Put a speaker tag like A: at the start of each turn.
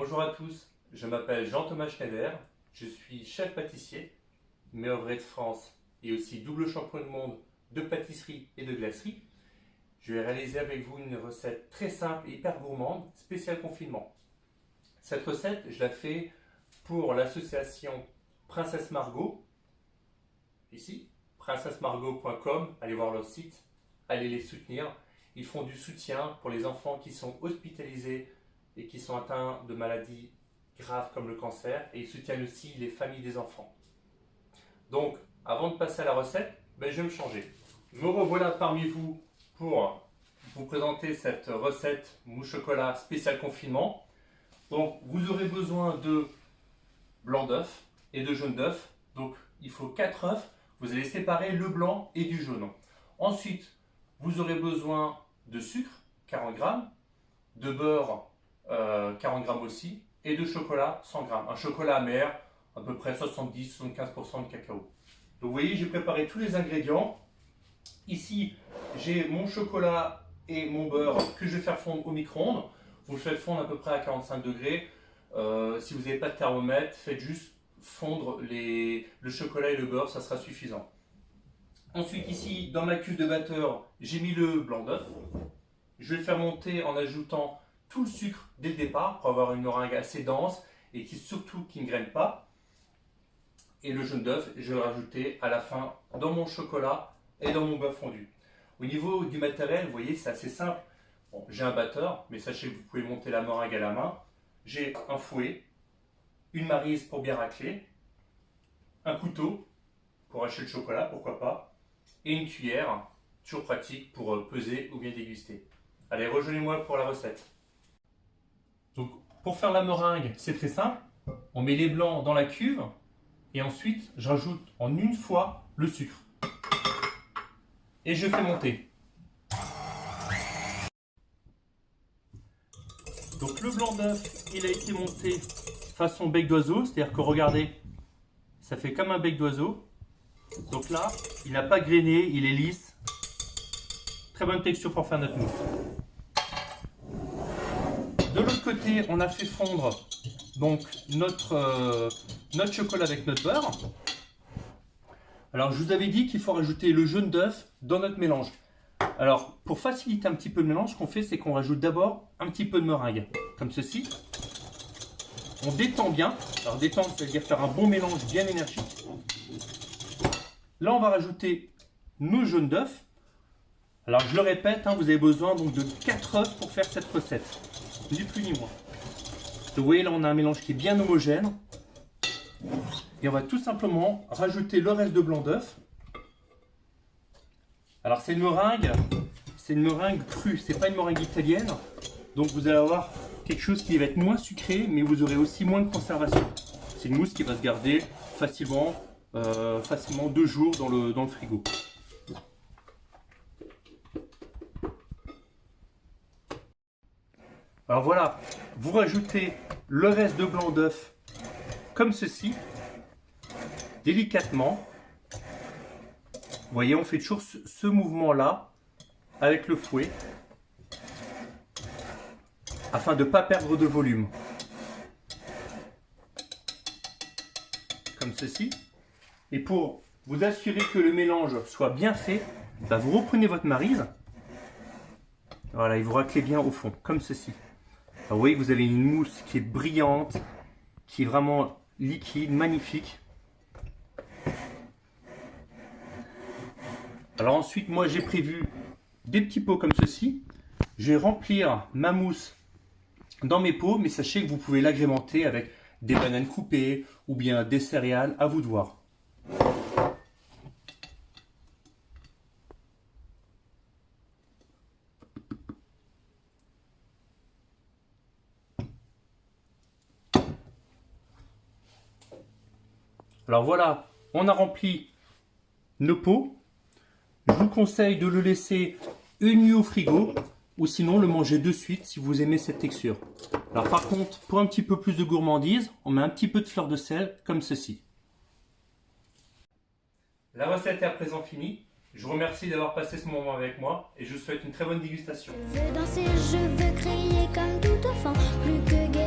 A: Bonjour à tous, je m'appelle Jean-Thomas Schneider, je suis chef pâtissier, meilleur de France et aussi double champion du monde de pâtisserie et de glacerie. Je vais réaliser avec vous une recette très simple et hyper gourmande, spéciale confinement. Cette recette, je la fais pour l'association Princesse Margot, ici, princessemargot.com, allez voir leur site, allez les soutenir. Ils font du soutien pour les enfants qui sont hospitalisés et qui sont atteints de maladies graves comme le cancer, et ils soutiennent aussi les familles des enfants. Donc, avant de passer à la recette, je vais me changer. Me revoilà parmi vous pour vous présenter cette recette mousse chocolat spécial confinement. Donc, vous aurez besoin de blanc d'œuf et de jaune d'œuf. Donc, il faut 4 œufs. Vous allez séparer le blanc et du jaune. Ensuite, vous aurez besoin de sucre, 40 g, de beurre, 40 g aussi, et de chocolat, 100 g. Un chocolat amer, à peu près 70-75% de cacao. Donc vous voyez, j'ai préparé tous les ingrédients. Ici, j'ai mon chocolat et mon beurre que je vais faire fondre au micro-ondes. Vous le faites fondre à peu près à 45 degrés. Si vous n'avez pas de thermomètre, faites juste fondre le chocolat et le beurre, ça sera suffisant. Ensuite, ici, dans ma cuve de batteur, j'ai mis le blanc d'œuf. Je vais le faire monter en ajoutant tout le sucre dès le départ pour avoir une meringue assez dense et surtout qui ne graine pas. Et le jaune d'œuf, je vais le rajouter à la fin dans mon chocolat et dans mon beurre fondu. Au niveau du matériel, vous voyez, c'est assez simple. Bon, j'ai un batteur, mais sachez que vous pouvez monter la meringue à la main. J'ai un fouet, une maryse pour bien racler, un couteau pour hacher le chocolat, pourquoi pas, et une cuillère, toujours pratique pour peser ou bien déguster. Allez, rejoignez-moi pour la recette. Donc, pour faire la meringue, c'est très simple. On met les blancs dans la cuve et ensuite, je rajoute en une fois le sucre. Et je fais monter. Donc, le blanc d'œuf, il a été monté façon bec d'oiseau, c'est-à-dire que regardez, ça fait comme un bec d'oiseau. Donc là, il n'a pas grainé, il est lisse. Très bonne texture pour faire notre mousse. De l'autre côté, on a fait fondre donc notre chocolat avec notre beurre. Alors, je vous avais dit qu'il faut rajouter le jaune d'œuf dans notre mélange. Alors, pour faciliter un petit peu le mélange, ce qu'on fait, c'est qu'on rajoute d'abord un petit peu de meringue, comme ceci. On détend bien. Alors, détendre, c'est-à-dire faire un bon mélange bien énergique. Là, on va rajouter nos jaunes d'œuf. Alors, je le répète, vous avez besoin donc de 4 œufs pour faire cette recette. Ni plus ni moins. Donc, vous voyez, là, on a un mélange qui est bien homogène. Et on va tout simplement rajouter le reste de blanc d'œuf. Alors, c'est une meringue crue, c'est pas une meringue italienne. Donc, vous allez avoir quelque chose qui va être moins sucré, mais vous aurez aussi moins de conservation. C'est une mousse qui va se garder facilement 2 jours dans le frigo. Alors voilà, vous rajoutez le reste de blanc d'œuf comme ceci, délicatement. Vous voyez, on fait toujours ce mouvement-là avec le fouet afin de ne pas perdre de volume. Comme ceci. Et pour vous assurer que le mélange soit bien fait, vous reprenez votre maryse. Voilà, et vous raclez bien au fond, comme ceci. Alors, vous voyez que vous avez une mousse qui est brillante, qui est vraiment liquide, magnifique. Alors ensuite, moi j'ai prévu des petits pots comme ceci. Je vais remplir ma mousse dans mes pots, mais sachez que vous pouvez l'agrémenter avec des bananes coupées ou bien des céréales, à vous de voir. Alors voilà, on a rempli nos pots. Je vous conseille de le laisser une nuit au frigo ou sinon le manger de suite si vous aimez cette texture. Alors par contre, pour un petit peu plus de gourmandise, on met un petit peu de fleur de sel comme ceci. La recette est à présent finie. Je vous remercie d'avoir passé ce moment avec moi et je vous souhaite une très bonne dégustation.
B: Je veux danser, je veux crier comme tout enfant, plus que gai.